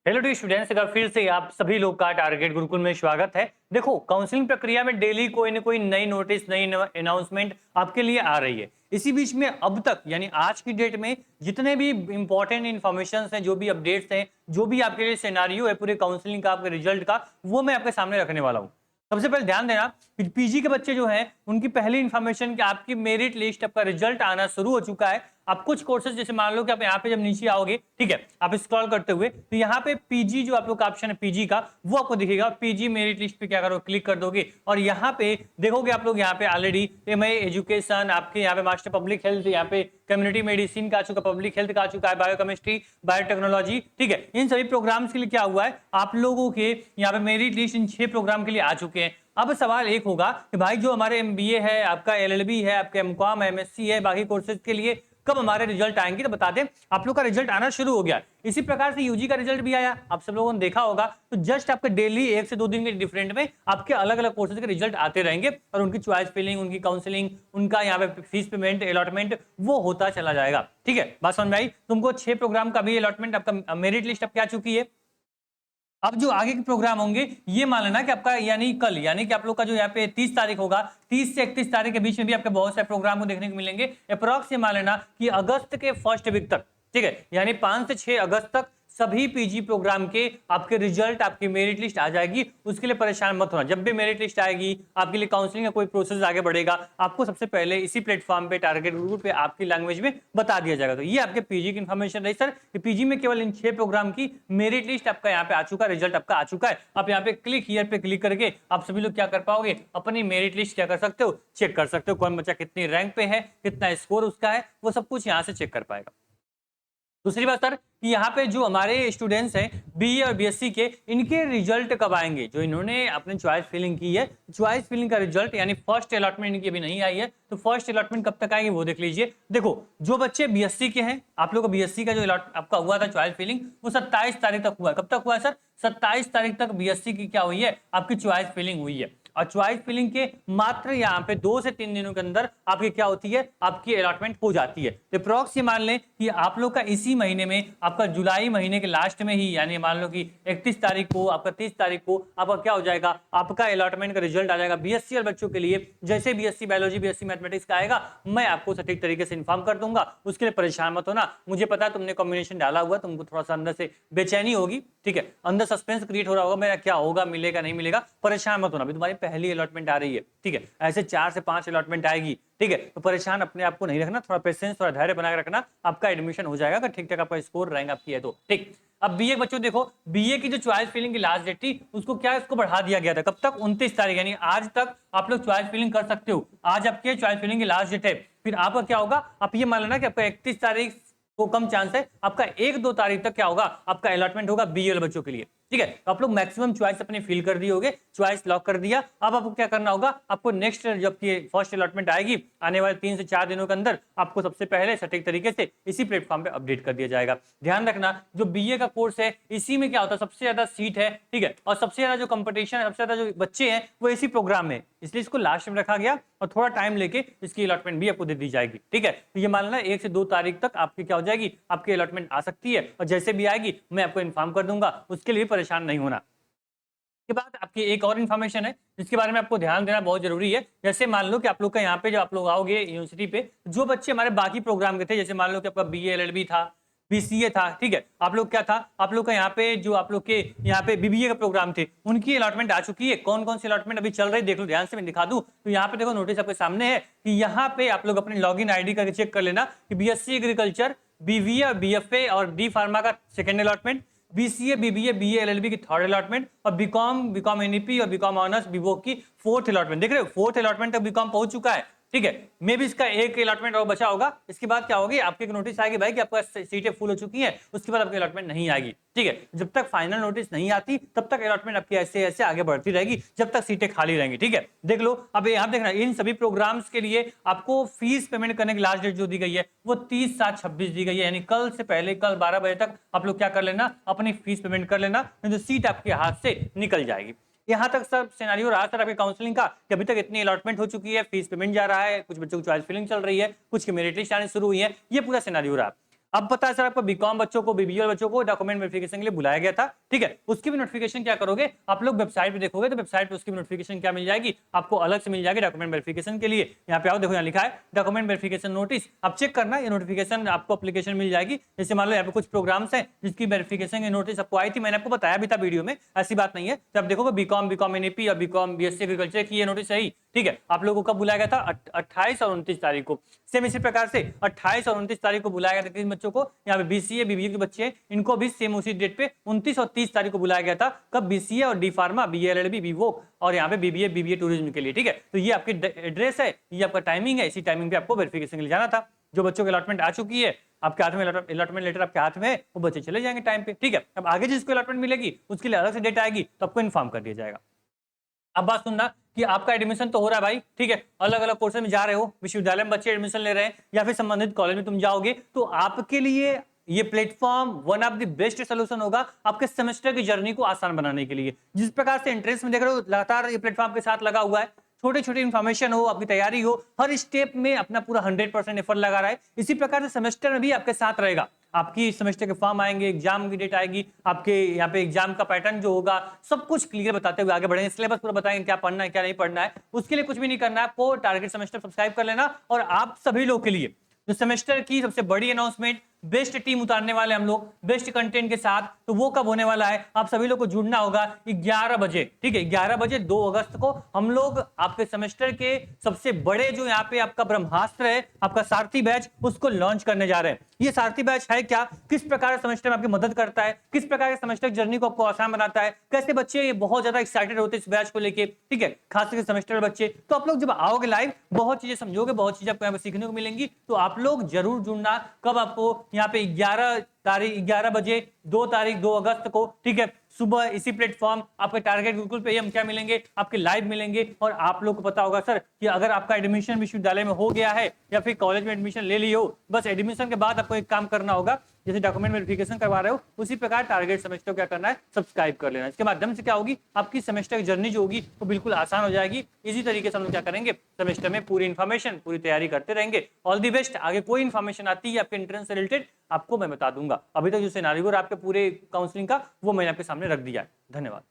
Hello D students, अगर फिर से आप सभी लोग का टारगेट गुरुकुल में स्वागत है। देखो, काउंसलिंग प्रक्रिया में डेली कोई ना कोई नई नोटिस, नई अनाउंसमेंट आपके लिए आ रही है। इसी बीच में अब तक यानी आज की डेट में जितने भी इंपॉर्टेंट इन्फॉर्मेशन हैं, जो भी अपडेट्स हैं, जो भी आपके लिए सिनेरियो है पूरे काउंसलिंग का, आपके रिजल्ट का, वो मैं आपके सामने रखने वाला हूँ। सबसे पहले ध्यान देना कि पीजी के बच्चे जो हैं उनकी पहली इन्फॉर्मेशन कि आपकी मेरिट लिस्ट, आपका रिजल्ट आना शुरू हो चुका है। आप कुछ कोर्सेज जैसे मान लो कि आप यहाँ पे जब नीचे आओगे, ठीक है, आप स्क्रॉल करते हुए तो यहाँ पे पीजी जो आप लोग का ऑप्शन है पीजी का, वो आपको दिखेगा। पीजी मेरिट लिस्ट पे क्या करो, क्लिक कर दोगे और यहाँ पे देखोगे आप लोग यहाँ पे ऑलरेडी एमए एजुकेशन, आपके यहाँ पे मास्टर पब्लिक हेल्थ, यहाँ पे कम्युनिटी मेडिसिन का आ चुका, पब्लिक हेल्थ का आ चुका है, बायोकेमिस्ट्री, बायोटेक्नोलॉजी, ठीक है। इन सभी प्रोग्राम्स के लिए क्या हुआ है, आप लोगों के यहाँ पे मेरिट लिस्ट इन 6 प्रोग्राम के लिए आ चुके हैं। अब सवाल एक होगा कि भाई जो हमारे एमबीए है, आपका एलएलबी है, आपका एमकॉम है, एमएससी है, बाकी कोर्सेज के लिए कब हमारे रिजल्ट आएंगे, तो बता दें आप लोग का रिजल्ट आना शुरू हो गया। इसी प्रकार से यूजी का रिजल्ट भी आया, आप सब लोगों ने देखा होगा। तो जस्ट आपके डेली 1 से 2 दिन के डिफरेंट में आपके अलग अलग कोर्सेज के रिजल्ट आते रहेंगे और उनकी चॉइस फिलिंग, उनकी काउंसलिंग, उनका यहाँ पे फीस पेमेंट, अलॉटमेंट वो होता चला जाएगा। ठीक है, बात समझ में आई? तुमको 6 प्रोग्राम का भी अलॉटमेंट, आपका मेरिट लिस्ट आपकी आ चुकी है। अब जो आगे के प्रोग्राम होंगे ये मान लेना कि आपका यानी कल, यानी कि आप लोग का जो यहाँ पे 30 तारीख होगा, 30 से 31 तारीख के बीच में भी आपके बहुत सारे प्रोग्राम को देखने को मिलेंगे। अप्रॉक्स ये मान लेना कि अगस्त के फर्स्ट वीक तक, ठीक है, यानी 5 से 6 अगस्त तक सभी पीजी प्रोग्राम के आपके रिजल्ट, आपकी मेरिट लिस्ट आ जाएगी। उसके लिए परेशान मत होना, जब भी मेरिट लिस्ट आएगी आपके लिए काउंसलिंग का कोई प्रोसेस आगे बढ़ेगा, आपको सबसे पहले इसी प्लेटफॉर्म पे टारगेट ग्रुप पे आपकी लैंग्वेज में बता दिया जाएगा। तो ये आपके पीजी की इन्फॉर्मेशन रही सर कि पीजी में केवल इन 6 प्रोग्राम की मेरिट लिस्ट आपका यहाँ पे आ चुका है, रिजल्ट आपका आ चुका है। आप यहाँ पे क्लिक हियर पे क्लिक करके आप सभी लोग क्या कर पाओगे, अपनी मेरिट लिस्ट क्या कर सकते हो, चेक कर सकते हो। कौन बच्चा कितनी रैंक पे है, कितना स्कोर उसका है, वो सब कुछ यहाँ से चेक कर पाएगा। दूसरी बात सर कि यहाँ पे जो हमारे स्टूडेंट्स हैं बीए और बीएससी के, इनके रिजल्ट कब आएंगे? जो इन्होंने अपने चॉइस फिलिंग की है, चॉइस फिलिंग का रिजल्ट यानी फर्स्ट अलॉटमेंट इनकी अभी नहीं आई है, तो फर्स्ट अलॉटमेंट कब तक आएगी वो देख लीजिए। देखो, जो बच्चे बीएससी के हैं, आप लोग को बीएससी का जो अलॉट आपका हुआ था चॉइस फिलिंग, वो 27 तारीख तक हुआ है। कब तक हुआ है सर? 27 तारीख तक बीएससी की क्या हुई है, आपकी चॉइस फिलिंग हुई है। और चॉइस फिलिंग के मात्र यहाँ पे 2 से 3 दिनों के अंदर आपकी क्या होती है, आपकी अलॉटमेंट हो जाती है। तो अप्रॉक्स ये मान लें कि आप लोग का इसी महीने में, आपका जुलाई महीने के लास्ट में ही, यानी मान लो कि 31 तारीख को, आपका 30 तारीख को आपका क्या हो जाएगा, आपका अलॉटमेंट का रिजल्ट आ जाएगा बीएससी और बच्चों के लिए। जैसे बीएससी बायोलॉजी, बीएससी मैथमेटिक्स का आएगा, मैं आपको सटीक तरीके से इन्फॉर्म कर दूंगा। उसके लिए परेशान मत होना, मुझे पता है तुमने कॉम्बिनेशन डाला हुआ, तुमको थोड़ा सा अंदर से बेचैनी होगी, ठीक है, अंदर सस्पेंस क्रिएट हो रहा होगा, मेरा क्या होगा, मिलेगा नहीं मिलेगा, परेशान मत होना। अभी तुम्हारी पहली अलॉटमेंट आ रही है, ठीक है, ऐसे 4 से 5 अलॉटमेंट आएगी, ठीक है, तो परेशान अपने आप को नहीं रखना, थोड़ा पेशेंस, थोड़ा धैर्य बना के रखना, आपका एडमिशन हो जाएगा अगर ठीक ठाक आपका स्कोर रैंक आपकी है तो। ठीक, अब बीए बच्चों देखो, बीए की जो चॉइस फिलिंग की लास्ट डेट थी उसको क्या, इसको बढ़ा दिया गया था। कब तक? 29 तारीख, यानी आज तक आप लोग चॉइस फिलिंग कर सकते हो। आज आपके चॉइस फिलिंग की लास्ट डेट है। फिर आपका क्या होगा, आप ये मान लेना कि आपका 31 तारीख को कम चांस है, आपका 1-2 तारीख तक क्या होगा, आपका अलॉटमेंट होगा बीएल बच्चों के लिए, ठीक है। तो आप लोग मैक्सिमम चॉइस अपने फिल कर दिए होगे, चॉइस लॉक कर दिया। अब आपको क्या करना होगा, आपको नेक्स्ट जब की फर्स्ट अलॉटमेंट आएगी आने वाले 3 से 4 दिनों के अंदर, आपको सबसे पहले सटीक तरीके से इसी प्लेटफॉर्म पे अपडेट कर दिया जाएगा। ध्यान रखना, जो बीए का कोर्स है इसी में क्या होता है, सबसे ज्यादा सीट है, ठीक है, और सबसे ज्यादा जो कंपटीशन है, सबसे ज्यादा जो बच्चे हैं वो इसी प्रोग्राम में, इसलिए इसको लास्ट में रखा गया और थोड़ा टाइम लेके इसकी अलॉटमेंट भी आपको दे दी जाएगी, ठीक है। तो ये मान लेना 1 से 2 तारीख तक आपकी क्या हो जाएगी, आपकी अलॉटमेंट आ सकती है, और जैसे भी आएगी मैं आपको इन्फॉर्म कर दूंगा, उसके लिए परेशान नहीं होना। के बाद आपकी एक और इन्फॉर्मेशन है जिसके बारे में आपको ध्यान देना बहुत जरूरी है। जैसे मान लो कि आप लोग का यहाँ पे जब आप लोग आओगे यूनिवर्सिटी पे, जो बच्चे हमारे बाकी प्रोग्राम के थे, जैसे मान लो कि आपका बीए एलएलबी था, बीसीए था, ठीक है, आप लोग क्या था, आप लोग का यहाँ पे जो आप लोग के यहाँ पे बीबीए का प्रोग्राम थे, उनकी अलॉटमेंट आ चुकी है। कौन कौन सी अलॉटमेंट अभी चल रही है देख लो, ध्यान से मैं दिखा दूं तो यहाँ पे देखो, नोटिस आपके सामने है कि यहाँ पे आप लोग अपने लॉगिन आईडी करके चेक कर लेना कि बीएससी एग्रीकल्चर, बीवीए और बीएफए और डी फार्मा का second allotment, BCA, BBA, BA, LLB की थर्ड अलॉटमेंट, और बीकॉम एनईपी और बीकॉम ऑनर्स बीवोक की फोर्थ अलॉटमेंट। देख रहे हो, फोर्थ अलॉटमेंट तक बीकॉम पहुंच चुका है, ठीक है। मे भी इसका एक अलॉटमेंट और बचा होगा। इसके बाद क्या होगी, आपकी नोटिस आएगी भाई कि आपका सीटें फुल हो चुकी हैं, उसके बाद आपकी अलॉटमेंट नहीं आएगी, ठीक है। जब तक फाइनल नोटिस नहीं आती तब तक अलॉटमेंट आपकी ऐसे ऐसे आगे बढ़ती रहेगी, जब तक सीटें खाली रहेंगी, ठीक है। देख लो, अब यहाँ देखना, इन सभी प्रोग्राम्स के लिए आपको फीस पेमेंट करने की लास्ट डेट जो दी गई है वो 30/7/26 दी गई है, यानी कल से पहले, कल 12 बजे तक आप लोग क्या कर लेना, अपनी फीस पेमेंट कर लेना, नहीं तो सीट आपके हाथ से निकल जाएगी। यहाँ तक सब सिनेरियो रहा सर आपके काउंसलिंग का कि अभी तक इतनी अलॉटमेंट हो चुकी है, फीस पेमेंट जा रहा है, कुछ बच्चों की चॉइस फिलिंग चल रही है, कुछ की मेरिट लिस्ट आनी शुरू हुई है, ये पूरा सिनेरियो रहा। अब पता है सर आपको बीकॉम बच्चों को, बीबीए बच्चों को डॉक्यूमेंट वेरिफिकेशन के लिए बुलाया गया था, ठीक है। उसकी भी नोटिफिकेशन क्या करोगे आप लोग वेबसाइट पे देखोगे तो वेबसाइट पे उसकी नोटिफिकेशन क्या मिल जाएगी आपको, अलग से मिल जाएगी डॉक्यूमेंट वेरिफिकेशन के लिए। यहाँ पे आओ, देखो यहाँ लिखा है डॉक्यूमेंट वेरिफिकेशन नोटिस, आप चेक करना ये नोटिफिकेशन आपको एप्लीकेशन मिल जाएगी। जैसे मान लो यहाँ पे कुछ प्रोग्राम्स हैं जिसकी वेरिफिकेशन की नोटिस आपको आई थी, मैंने आपको बताया भी था वीडियो में, ऐसी बात नहीं है। तो आप देखोगे बीकॉम एनईपी और बीकॉम बीएससी एग्रीकल्चर की ये नोटिस है, ठीक है। आप लोगों को कब बुलाया गया था? 28 और 29 तारीख को। सेम इसी प्रकार से 28 और 29 तारीख को बुलाया गया था किन बच्चों को? यहाँ पे बीसीए बीबीए के बच्चे हैं, इनको भी सेम उसी डेट पे 29 और 30 तारीख को बुलाया गया था। कब? बीसीए और डी फार्मा, बीएलएलबी, बीवोक और यहाँ पे बीबीए टूरिज्म के लिए, ठीक है। तो ये आपकी एड्रेस है, ये आपका टाइमिंग है, इसी टाइमिंग पे आपको वेरिफिकेशन के लिए जाना था। जो बच्चों की अलॉटमेंट आ चुकी है, आपके हाथ में अलॉटमेंट लेटर आपके हाथ में है, वो बच्चे चले जाएंगे टाइम पे, ठीक है। अब आगे जिसको अलॉटमेंट मिलेगी उसके लिए अलग से डेट आएगी तो आपको इन्फॉर्म कर दिया जाएगा। अब बात सुनना कि आपका एडमिशन तो हो रहा है भाई, ठीक है, अलग अलग कोर्स में जा रहे हो, विश्वविद्यालय में बच्चे एडमिशन ले रहे हैं या फिर संबंधित कॉलेज में तुम जाओगे, तो आपके लिए ये platform one of the best solution होगा आपके सेमेस्टर की जर्नी को आसान बनाने के लिए। जिस प्रकार से एंट्रेंस में देख रहे हो लगातार ये प्लेटफॉर्म के साथ लगा हुआ है, छोटे छोटे इन्फॉर्मेशन हो, आपकी तैयारी हो, हर स्टेप में अपना पूरा 100% एफर्ट लगा रहा है। इसी प्रकार से सेमेस्टर में भी आपके साथ रहेगा। आपकी सेमेस्टर के फॉर्म आएंगे, एग्जाम की डेट आएगी, आपके यहाँ पे एग्जाम का पैटर्न जो होगा सब कुछ क्लियर बताते हुए आगे बढ़ेंगे। सिलेबस पूरा बताएंगे क्या पढ़ना है क्या नहीं पढ़ना है। उसके लिए कुछ भी नहीं करना है, आपको टारगेट सेमेस्टर सब्सक्राइब कर लेना। और आप सभी लोग के लिए जो सेमेस्टर की सबसे बड़ी अनाउंसमेंट, बेस्ट टीम उतारने वाले हम लोग बेस्ट कंटेंट के साथ, तो वो कब होने वाला है? आप सभी लोग को जुड़ना होगा 11 बजे, ठीक है। 11 बजे 2 अगस्त को हम लोग आपके सेमेस्टर के सबसे बड़े जो यहाँ पे आपका ब्रह्मास्त्र है, आपका सारथी बैच, उसको लॉन्च करने जा रहे हैं। ये सारथी बैच है क्या, किस प्रकार सेमेस्टर में आपकी मदद करता है, किस प्रकार के सेमेस्टर जर्नी को आपको आसान बनाता है, कैसे बच्चे ये बहुत ज्यादा एक्साइटेड होते हैं इस बैच को लेके, ठीक है, खास करके सेमेस्टर बच्चे। तो आप लोग जब आओगे लाइव बहुत चीजें समझोगे, बहुत चीजें आपको यहाँ पे सीखने को मिलेंगी। तो आप लोग जरूर जुड़ना। कब? आपको यहाँ पे 11 बजे 2 अगस्त को, ठीक है, सुबह इसी प्लेटफॉर्म आपके टारगेट गुरुकुल पे हम क्या मिलेंगे, आपके लाइव मिलेंगे। और आप लोग को पता होगा सर कि अगर आपका एडमिशन विश्वविद्यालय में हो गया है या फिर कॉलेज में एडमिशन ले लियो, बस एडमिशन के बाद आपको एक काम करना होगा, जैसे डॉक्यूमेंट वेरिफिकेशन करवा रहे हो उसी प्रकार टारगेट सेमेस्टर क्या करना है, सब्सक्राइब कर लेना। इसके माध्यम से क्या होगी, आपकी सेमेस्टर की जर्नी जो होगी वो बिल्कुल आसान हो जाएगी। इसी तरीके से हम लोग क्या करेंगे, सेमेस्टर में पूरी इन्फॉर्मेशन, पूरी तैयारी करते रहेंगे। All the best. आगे कोई इन्फॉर्मेशन आती है आपके एंट्रेंस से रिलेटेड आपको मैं बता दूंगा। अभी तक जो सिनेरियो आपके पूरे काउंसलिंग का वो मैंने आपके सामने रख दिया है। धन्यवाद।